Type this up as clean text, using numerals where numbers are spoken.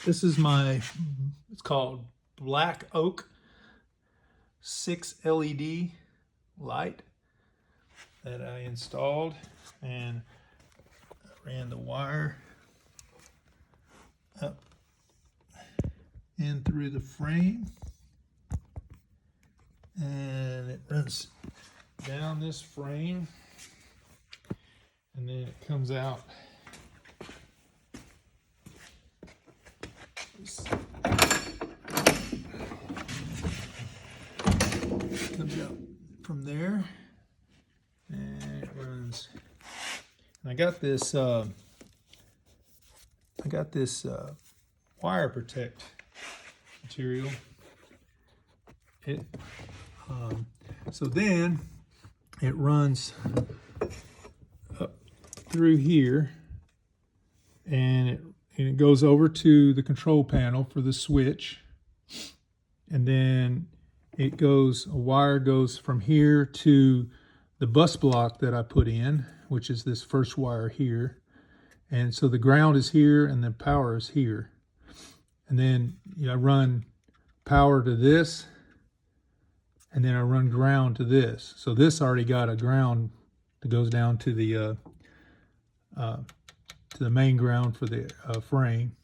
This is my, it's called Black Oak 6 LED light that I installed, and I ran the wire up in through the frame, and it runs down this frame, and then it comes out from there, and it runs. And I got this wire protect material. So then it runs up through here, and it goes over to the control panel for the switch, and then a wire goes from here to the bus block that I put in, which is this first wire here. And so the ground is here and the power is here. And then I run power to this, and then I run ground to this. So this already got a ground that goes down to the main ground for the frame.